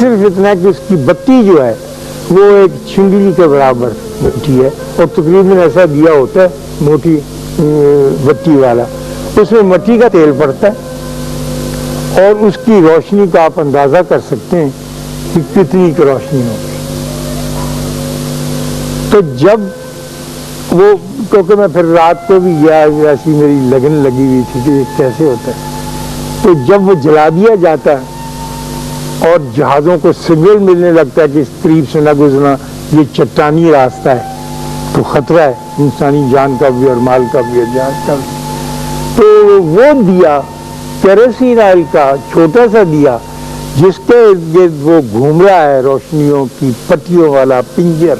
صرف اتنا ہے کہ اس کی بتی جو ہے وہ ایک چنگلی کے برابر موٹی ہے، اور تقریباً ایسا دیا ہوتا ہے موٹی بتی والا، اس میں مٹی کا تیل پڑتا ہے، اور اس کی روشنی کا آپ اندازہ کر سکتے ہیں کہ کتنی کی روشنی ہوگی۔ تو جب وہ، کیونکہ میں پھر رات کو بھی گیا، ایسی میری لگن لگی ہوئی تھی کہ یہ کیسے ہوتا ہے، تو جب وہ جلا دیا جاتا ہے اور جہازوں کو سگنل ملنے لگتا ہے کہ اس قریب سے نہ گزرنا، یہ چٹانی راستہ ہے، تو خطرہ ہے انسانی جان کا بھی اور مال کا بھی اور جان کا بھی۔ تو وہ دیا کیروسین آئل کا چھوٹا سا دیا جس کے ارد گرد وہ گھوم رہا ہے روشنیوں کی پتیوں والا پنجر،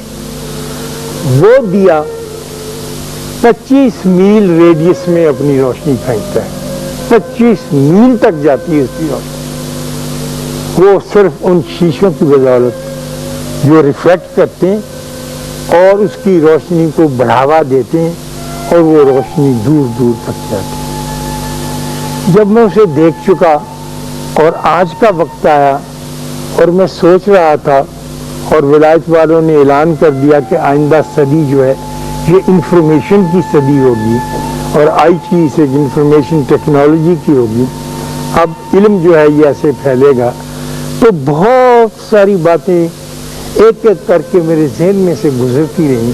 وہ دیا 25 میل ریڈیس میں اپنی روشنی پھینکتا ہے، 25 میل تک جاتی ہے اس کی روشنی، وہ صرف ان شیشوں کی بدولت جو ریفلیکٹ کرتے ہیں اور اس کی روشنی کو بڑھاوا دیتے ہیں، اور وہ روشنی دور دور تک جاتی ہے۔ جب میں اسے دیکھ چکا اور آج کا وقت آیا اور میں سوچ رہا تھا، اور ولایت والوں نے اعلان کر دیا کہ آئندہ صدی جو ہے یہ انفارمیشن کی صدی ہوگی، اور آئی ٹی سے انفارمیشن ٹیکنالوجی کی ہوگی، اب علم جو ہے یہ ایسے پھیلے گا، تو بہت ساری باتیں ایک ایک کر کے میرے ذہن میں سے گزرتی رہیں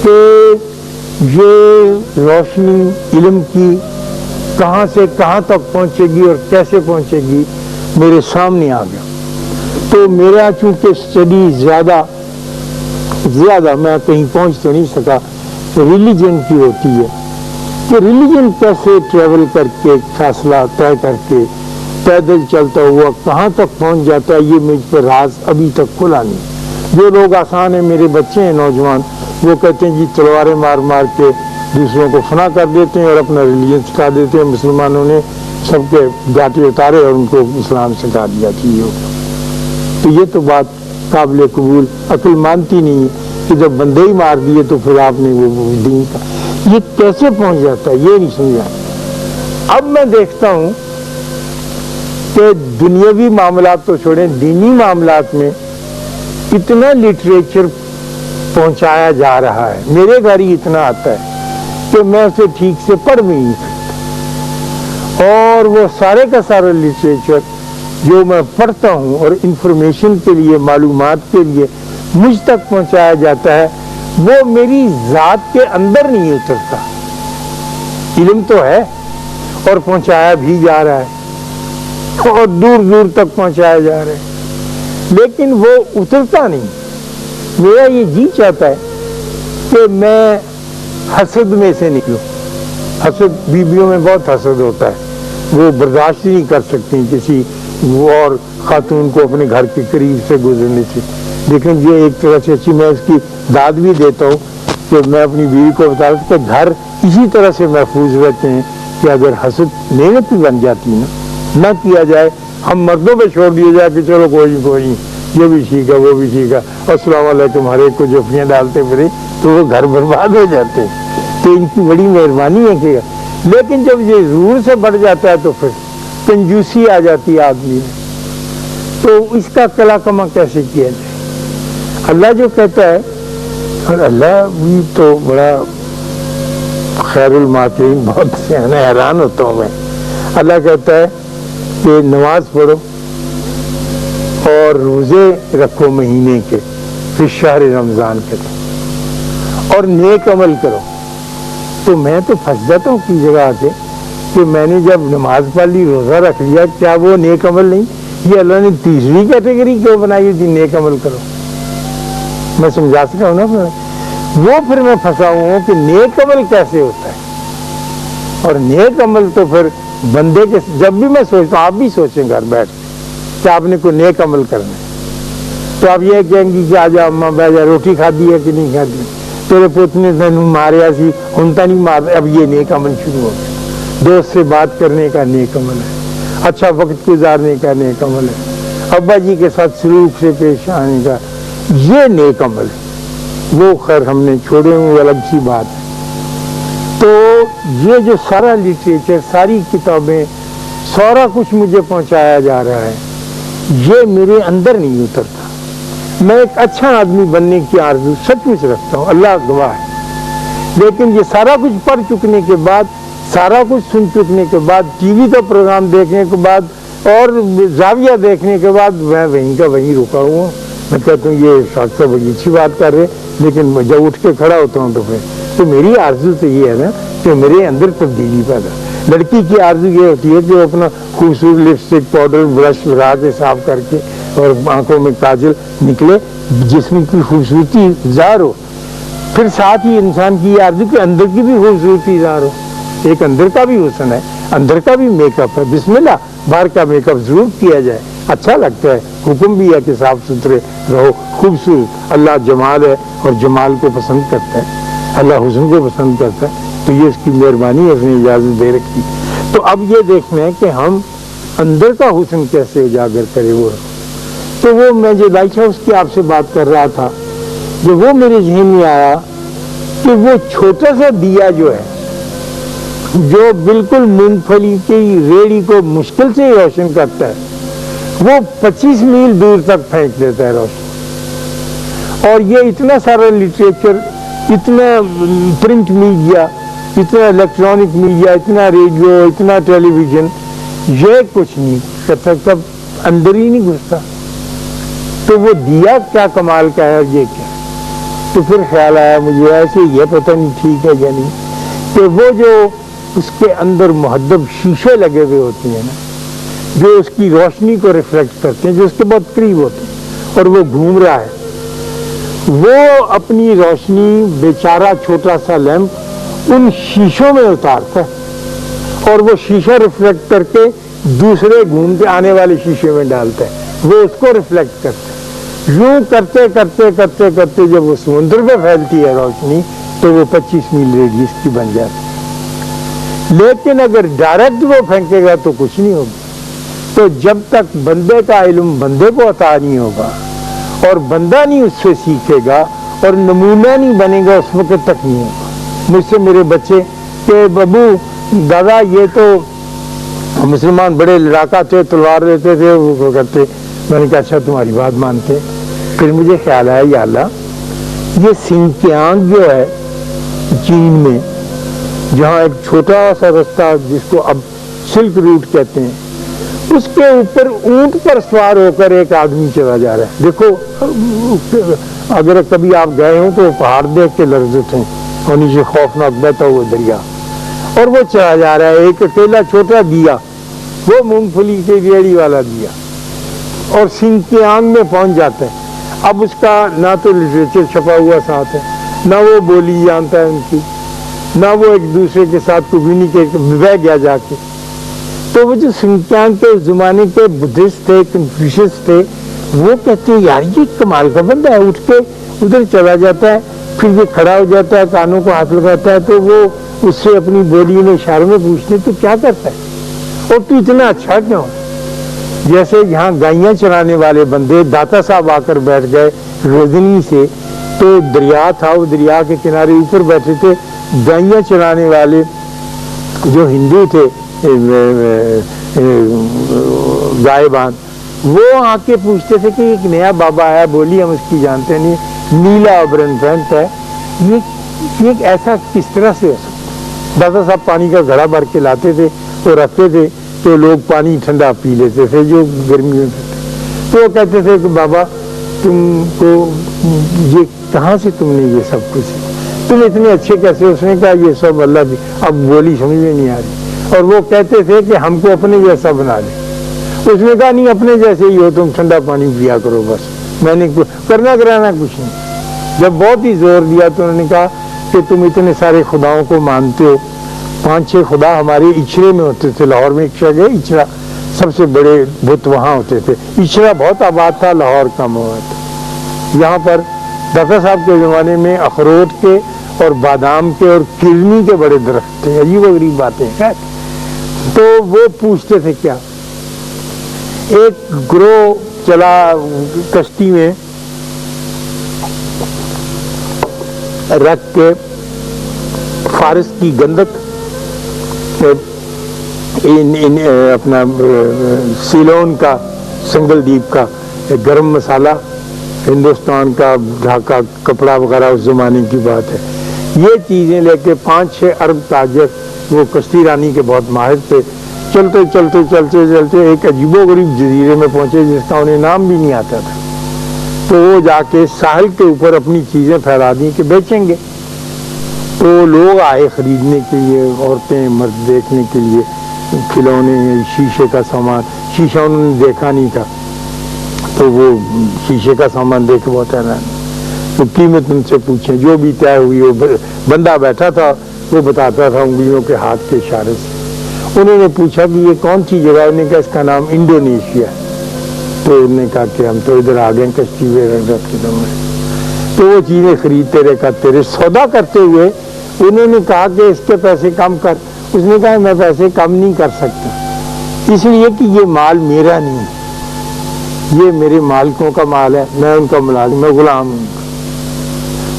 کہ یہ روشنی علم کی کہاں سے کہاں تک پہنچے گی اور کیسے پہنچے گی، میرے سامنے آ گیا۔ تو میرا چونکہ اسٹڈی زیادہ میں کہیں پہنچ تو نہیں سکا، ریلیجن کی ہوتی ہے کہ ریلیجن کیسے ٹریول کر کے فاصلہ طے کر کے پیدل چلتا ہوا کہاں تک پہنچ جاتا ہے، یہ مجھ پر راز ابھی تک کھلا نہیں۔ جو لوگ آسان ہیں، میرے بچے ہیں نوجوان، وہ کہتے ہیں جی تلواریں مار مار کے دوسروں کو فنا کر دیتے ہیں اور اپنا ریلیجن سکھا دیتے ہیں، مسلمانوں نے سب کے گاٹے اتارے اور ان کو اسلام سکھا دیا کہ یہ ہوگا۔ تو یہ تو بات قابل قبول عقل مانتی نہیں ہے کہ جب بندے ہی مار دیے تو پھر آپ نے وہ دین کا، یہ کیسے پہنچ جاتا ہے یہ نہیں سمجھا۔ اب میں دیکھتا ہوں کہ دنیاوی معاملات تو چھوڑیں، دینی معاملات میں اتنا لٹریچر پہنچایا جا رہا ہے، میرے گھر ہی اتنا آتا ہے کہ میں اسے ٹھیک سے پڑھ بھی نہیں سکتا، اور وہ سارے کا سارا لٹریچر جو میں پڑھتا ہوں اور انفارمیشن کے لیے، معلومات کے لیے مجھ تک پہنچایا جاتا ہے، وہ میری ذات کے اندر نہیں اترتا۔ علم تو ہے اور پہنچایا بھی جا رہا ہے اور دور دور تک پہنچایا جا رہا ہے، لیکن وہ اترتا نہیں۔ میرا یہ جی چاہتا ہے کہ میں حسد میں سے نکلوں۔ حسد، بیویوں میں بہت حسد ہوتا ہے، وہ برداشت نہیں کر سکتی کسی اور خاتون کو اپنے گھر کے قریب سے گزرنے سے، لیکن یہ ایک طرح سے اچھی، میں اس کی داد بھی دیتا ہوں کہ میں اپنی بیوی کو بتا دوں کہ گھر اسی طرح سے محفوظ رہتے ہیں کہ اگر حسد نعمت بن جاتی نہ کیا جائے، ہم مردوں پہ چھوڑ دیا جائے کہ چلو کوئی نہیں، یہ بھی ٹھیک ہے وہ بھی ٹھیک ہے، السلام علیکم، ہر ایک کو جفیاں ڈالتے پھرے تو وہ گھر برباد ہو جاتے ہیں۔ تو ان کی بڑی مہربانی ہے کہ، لیکن جب یہ ضرور سے بڑھ جاتا ہے تو پھر کنجوسی آ جاتی ہے آدمی میں، تو اس کا کلا کما کیسے کیا جائے؟ اللہ جو کہتا ہے، اور اللہ بھی تو بڑا خیر الماکرین، بہت سیاح، حیران ہوتا ہوں میں۔ اللہ کہتا ہے کہ نماز پڑھو اور روزے رکھو مہینے کے، پھر شہر رمضان کے، اور نیک عمل کرو۔ تو میں تو پھنس جاتا ہوں کی جگہ آ کے کہ میں نے جب نماز پڑھ لی، روزہ رکھ لیا، کیا وہ نیک عمل نہیں؟ یہ اللہ نے تیسری کیٹیگری کیوں بنائی تھی، نیک عمل کرو؟ میں سمجھا سکتا ہوں نا، وہ پھر میں پھنسا ہوں کہ نیک عمل کیسے ہوتا ہے، اور نیک عمل تو پھر بندے کے، جب بھی میں سوچتا ہوں، آپ بھی سوچیں گھر بیٹھ کہ آپ نے کوئی نیک عمل کرنا ہے، تو آپ یہ کہیں گی کہ آجا اماں بہ جا، روٹی کھادی ہے کہ نہیں کھادی، تیرے پوت نے تینوں ماریا سی، ہن تا نہیں مار، اب یہ نیک عمل شروع ہو گیا۔ دوست سے بات کرنے کا نیک عمل ہے، اچھا وقت گزارنے کا نیک عمل ہے، ابا جی کے ساتھ سلوک سے پیش آنے کا، یہ نیک عمل ہے۔ وہ خیر ہم نے چھوڑے ہوئے، الگ سی بات ہے۔ تو یہ جو سارا لٹریچر، ساری کتابیں، سارا کچھ مجھے پہنچایا جا رہا ہے یہ میرے اندر نہیں اترتا. میں ایک اچھا آدمی بننے کی آرزو سچ مچ رکھتا ہوں، اللہ گواہ ہے، لیکن یہ سارا کچھ پڑھ چکنے کے بعد، سارا کچھ سن چکنے کے بعد، ٹی وی کا پروگرام دیکھنے کے بعد اور زاویہ دیکھنے کے بعد میں وہیں کا وہیں رکا ہوں. میں کہتا ہوں یہ شاخ صاحب بڑی اچھی بات کر رہے، لیکن جب اٹھ کے کھڑا ہوتا ہوں تو میری آرزو تو یہ ہے نا کہ میرے اندر تبدیلی پیدا. لڑکی کی آرزو یہ ہوتی ہے کہ وہ اپنا خوبصورت لپسٹک، پاؤڈر، برش لگا کے صاف کر کے اور آنکھوں میں کاجل نکلے، جسم کی خوبصورتی ظاہر ہو. پھر ساتھ ہی انسان کی یہ آرزو کہ اندر کی بھی خوبصورتی ظاہر ہو. ایک اندر کا بھی حسن ہے، اندر کا بھی میک اپ ہے. بسم اللہ، باہر کا میک اپ ضرور کیا جائے، اچھا لگتا ہے. حکم بھی ہے کہ صاف ستھرے رہو، خوبصورت. اللہ جمال ہے اور جمال کو پسند کرتا ہے، اللہ حسن کو پسند کرتا ہے. تو یہ اس کی مہربانی ہے، اس نے اجازت دے رکھی. تو اب یہ دیکھنا ہے کہ ہم اندر کا حسن کیسے اجاگر کرے. وہ تو وہ میں جو لائٹ ہاؤس کی آپ سے بات کر رہا تھا، جو وہ میرے ذہن میں آیا کہ وہ چھوٹا سا دیا جو ہے، جو بالکل مونگ پھلی کی ریڑھی کو مشکل سے روشن کرتا ہے، وہ 25 میل دور تک پھینک دیتا ہے روشن. اور یہ اتنا سارا لٹریچر، اتنا پرنٹ میڈیا، اتنا الیکٹرانک میڈیا، اتنا ریڈیو، اتنا ٹیلی ویژن، یہ کچھ نہیں کر سکتا، اندر ہی نہیں گھستا. تو وہ دیا کیا کمال کا ہے اور یہ کیا. تو پھر خیال آیا مجھے ایسے یہ پتہ نہیں ٹھیک ہے یا نہیں، کہ وہ جو اس کے اندر مہذب شیشے لگے ہوئے ہوتے ہیں نا، جو اس کی روشنی کو ریفلیکٹ کرتے ہیں، جو اس کے بہت قریب ہوتے ہیں، اور وہ گھوم رہا ہے، وہ اپنی روشنی بیچارہ چھوٹا سا لیمپ ان شیشوں میں اتارتا ہے، اور وہ شیشہ ریفلیکٹ کر کے دوسرے گھومتے آنے والے شیشے میں ڈالتا ہے، وہ اس کو ریفلیکٹ کرتا ہے. یوں کرتے کرتے کرتے کرتے جب وہ سمندر میں پھیلتی ہے روشنی، تو وہ 25 میل ریڈیس کی بن جاتی ہے. لیکن اگر ڈائریکٹ وہ پھینکے گا تو کچھ نہیں ہوگا. تو جب تک بندے کا علم بندے کو عطا نہیں ہوگا اور بندہ نہیں اس سے سیکھے گا اور نمونہ نہیں بنے گا، اس وقت تک نہیں ہوگا. مجھ سے میرے بچے کہ بابو دادا یہ تو مسلمان بڑے لڑاکا تھے، تلوار لیتے تھے، وہ کرتے. میں نے کہا اچھا تمہاری بات مانتے. پھر مجھے خیال آیا یا اللہ، یہ سنکیانگ جو ہے چین میں، جہاں ایک چھوٹا سا رستہ جس کو اب سلک روٹ کہتے ہیں، اس کے اوپر اونٹ پر سوار ہو کر ایک آدمی چلا جا رہا ہے. دیکھو اگر کبھی آپ گئے ہوں تو پہاڑ دیکھ کے لرز اٹھیں، اور نیچے خوفناک بہتا ہوا دریا، اور وہ چلا جا رہا ہے ایک اکیلا چھوٹا دیا، وہ مونگ پھلی کی ریڑھی والا دیا، اور سنکیانگ میں پہنچ جاتا ہے. اب اس کا نہ تو لٹریچر چھپا ہوا ساتھ ہے، نہ وہ بولی جانتا ہے ان کی، نہ وہ ایک دوسرے کے ساتھ کمیونیکیٹ بہ گیا جا کے. تو وہ جو سنکیانگ کے زمانے کے بدھسٹ تھے، کنفیوشس تھے، وہ کہتے ہیں یار یہ کمال کا بندہ ہے، اٹھ کے ادھر چلا جاتا ہے، پھر یہ کھڑا ہو جاتا ہے، کانوں کو ہاتھ لگاتا ہے، تو وہ اس سے اپنی بولی میں اشاروں میں پوچھتے تو کیا کرتا ہے، اور تو اتنا اچھا کیوں. جیسے یہاں گائیاں چرانے والے بندے داتا صاحب آ کر بیٹھ گئے روزنی سے، تو دریا تھا، وہ دریا کے کنارے اوپر بیٹھے تھے گائیاں چرانے والے جو ہندو تھے، گائبان، وہ آ کے پوچھتے تھے کہ ایک نیا بابا آیا، بولی ہم اس کی جانتے نہیں، نیلا ابرن پینٹ ہے، یہ ایسا کس طرح سے ہو سکتا. دادا صاحب پانی کا گھڑا بھر کے لاتے تھے، وہ رکھتے تھے، تو لوگ پانی ٹھنڈا پی لیتے تھے جو گرمیوں میں. تو وہ کہتے تھے کہ بابا تم کو یہ کہاں سے تم نے یہ سب کچھ، تم اتنے اچھے کیسے. اس نے کہا یہ سب اللہ بھی. اب بولی سمجھ میں نہیں آ رہی، اور وہ کہتے تھے کہ ہم کو اپنے جیسا بنا دے. اس نے کہا نہیں اپنے جیسے ہی ہو تم، ٹھنڈا پانی پیا کرو بس، میں نے کرنا کرانا کچھ نہیں. جب بہت ہی زور دیا تو انہوں نے کہا کہ تم اتنے سارے خداؤں کو مانتے ہو، 5-6 خدا ہمارے اچھرے میں ہوتے تھے. لاہور میں ایک جگہ اچھرا سب سے بڑے بت وہاں ہوتے تھے. اچھرا بہت آباد تھا، لاہور کم ہوا تھا. یہاں پر داتا صاحب کے زمانے میں اخروٹ کے اور بادام کے اور کرنی کے بڑے درخت تھے. عجیب و غریب باتیں. تو وہ پوچھتے تھے کیا. ایک گروہ چلا کشتی میں رکھ کے فارس کی گندک اپنا سیلون کا سنگل دیپ کا ایک گرم مسالہ، ہندوستان کا ڈھاکہ کپڑا وغیرہ اس زمانے کی بات ہے، یہ چیزیں لے کے 5-6 ارب تاجر، وہ کشتی رانی کے بہت ماہر تھے، چلتے چلتے چلتے چلتے ایک عجیب و غریب جزیرے میں پہنچے جس کا انہیں نام بھی نہیں آتا تھا، تو وہ جا کے ساحل کے اوپر اپنی چیزیں پھیلا دیں کہ بیچیں گے، تو لوگ آئے خریدنے کے لیے، عورتیں مرد دیکھنے کے لیے، کھلونے، شیشے کا سامان، شیشہ انہوں نے دیکھا نہیں تھا، تو وہ شیشے کا سامان دیکھ کے بہت حیران، تو قیمت ان سے پوچھیں، جو بھی طے ہوئی، وہ بندہ بیٹھا تھا وہ بتاتا تھا انگلیوں کے ہاتھ کے اشارے سے۔ انہوں نے پوچھا کہ یہ کون سی جگہ ہے؟ انہوں نے کہا اس کا نام انڈونیشیا ہے۔ تو انہوں نے کہا کہ ہم تو ادھر آ گئے کشتی رکھ کے دم میں، تو وہ چیزیں خریدتے رہے کرتے رہے، سودا کرتے ہوئے انہوں نے کہا کہ اس کے پیسے کم کر، اس نے کہا میں پیسے کم نہیں کر سکتا، اس لیے کہ یہ مال میرا نہیں ہے، یہ میرے مالکوں کا مال ہے، میں ان کا ملازم، میں غلام ہوں۔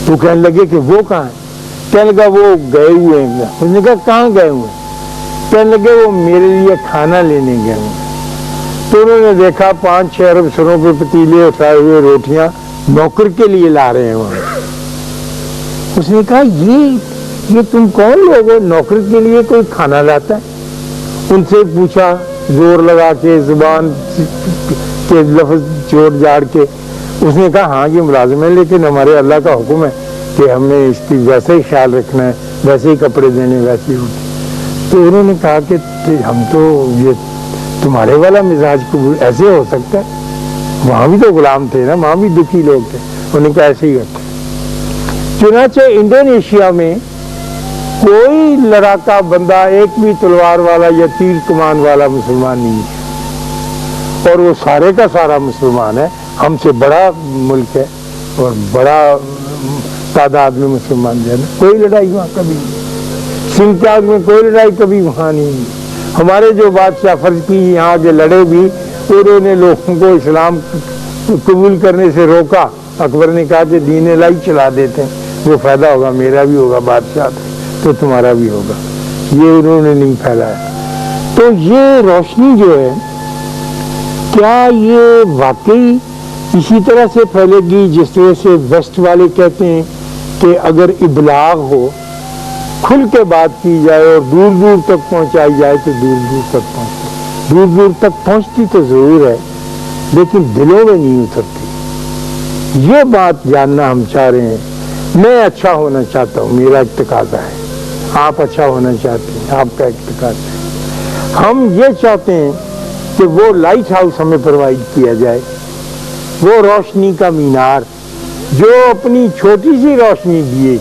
تو کہنے لگے کہ وہ کہاں ہے؟ کہنے لگا وہ گئے ہوئے ہیں۔ اس نے کہا کہاں گئے ہوئے؟ کہنے لگے وہ میرے لیے کھانا لینے گئے ہوئے۔ تو انہوں نے دیکھا 5-6 ارب سروں پہ پتیلے اٹھائے ہوئے روٹیاں نوکر کے لیے لا رہے ہیں وہاں۔ اس نے کہا یہ تم کون لوگ ہو، نوکر کے لیے کوئی کھانا لاتا ہے؟ ان سے پوچھا زور لگا کے، زبان کے لفظ جوڑ جاڑ کے، اس نے کہا ہاں یہ ملازم ہے، لیکن ہمارے اللہ کا حکم ہے کہ ہم نے اس کی ویسے ہی خیال رکھنا ہے، ویسے ہی کپڑے دینے، ویسے ہی روٹی۔ تو انہوں نے کہا کہ ہم تو یہ تمہارے والا مزاج قبول ایسے ہو سکتا ہے؟ وہاں بھی تو غلام تھے نا، وہاں بھی دکھی لوگ تھے۔ انہوں نے کہا ایسے ہی ہوتا ہے۔ چنانچہ انڈونیشیا میں کوئی لڑاکا بندہ، ایک بھی تلوار والا یا تیر کمان والا مسلمان نہیں ہے، اور وہ سارے کا سارا مسلمان ہے۔ ہم سے بڑا ملک ہے اور بڑا تعداد میں مسلمان جو ہے نا، کوئی لڑائی وہاں کبھی نہیں، سنکیاگ میں کوئی لڑائی کبھی وہاں نہیں۔ ہمارے جو بادشاہ فرض کی یہاں کے لڑے بھی، انہوں نے لوگوں کو اسلام قبول کرنے سے روکا۔ اکبر نے کہا کہ دین الہی چلا دیتے ہیں، وہ فائدہ ہوگا، میرا بھی ہوگا، بادشاہ تو تمہارا بھی ہوگا، یہ انہوں نے نہیں پھیلایا۔ تو یہ روشنی جو ہے، کیا یہ واقعی اسی طرح سے پھیلے گی جس طرح سے ویسٹ والے کہتے ہیں کہ اگر ابلاغ ہو، کھل کے بات کی جائے اور دور دور تک پہنچائی جائے تو دور دور تک پہنچتی، دور دور تک پہنچتی تو ضرور ہے لیکن دلوں میں نہیں اترتی۔ یہ بات جاننا ہم چاہ رہے ہیں۔ میں اچھا ہونا چاہتا ہوں، میرا ایک تقاضا ہے، آپ اچھا ہونا چاہتے ہیں، آپ کا ایک تقاضا ہے۔ ہم یہ چاہتے ہیں کہ وہ لائٹ ہاؤس ہمیں پرووائڈ کیا جائے، وہ روشنی کا مینار جو اپنی چھوٹی سی روشنی دیے،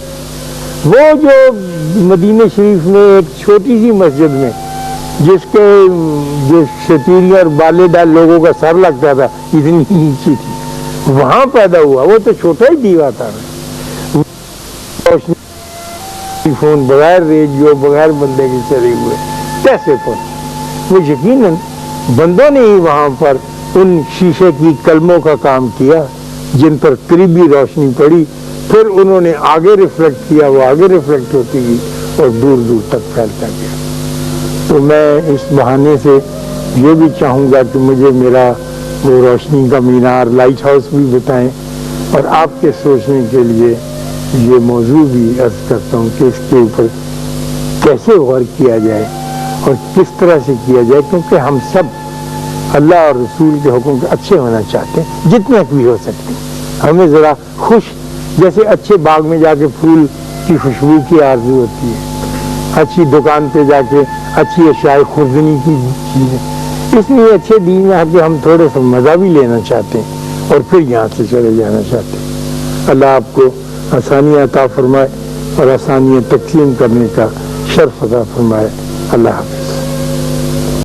وہ جو مدینہ شریف میں ایک چھوٹی سی مسجد میں جس کے جو شتیری اور بالے ڈال لوگوں کا سر لگتا تھا، اتنی نیچی تھی، وہاں پیدا ہوا، وہ تو چھوٹا ہی دیوا تھا، روشنی فون بغیر ریڈیو بغیر بندے کے چلے ہوئے کیسے پہنچے؟ وہ یقیناً بندوں نے ہی وہاں پر ان شیشے کی کلموں کا کام کیا جن پر قریبی روشنی پڑی، پھر انہوں نے آگے ریفلیکٹ کیا، وہ آگے ریفلیکٹ ہوتی گئی اور دور دور تک پھیلتا گیا۔ تو میں اس بہانے سے یہ بھی چاہوں گا کہ مجھے میرا وہ روشنی کا مینار لائٹ ہاؤس بھی بتائیں، اور آپ کے سوچنے کے لیے یہ موضوع بھی عرض کرتا ہوں کہ اس کے اوپر کیسے غور کیا جائے اور کس طرح سے کیا جائے، کیونکہ ہم سب اللہ اور رسول کے حکم کے اچھے ہونا چاہتے ہیں جتنا بھی ہو سکتے ہیں۔ ہمیں ذرا خوش، جیسے اچھے باغ میں جا کے پھول کی خوشبو کی آرزو ہوتی ہے، اچھی دکان پہ جا کے اچھی اشیاء خوردنی کی چیزیں، اس لیے اچھے دین میں کہ ہم تھوڑے سا مزہ بھی لینا چاہتے ہیں اور پھر یہاں سے چلے جانا چاہتے ہیں۔ اللہ آپ کو آسانیاں عطا فرمائے اور آسانیاں تقسیم کرنے کا شرف عطا فرمائے۔ اللہ حافظ۔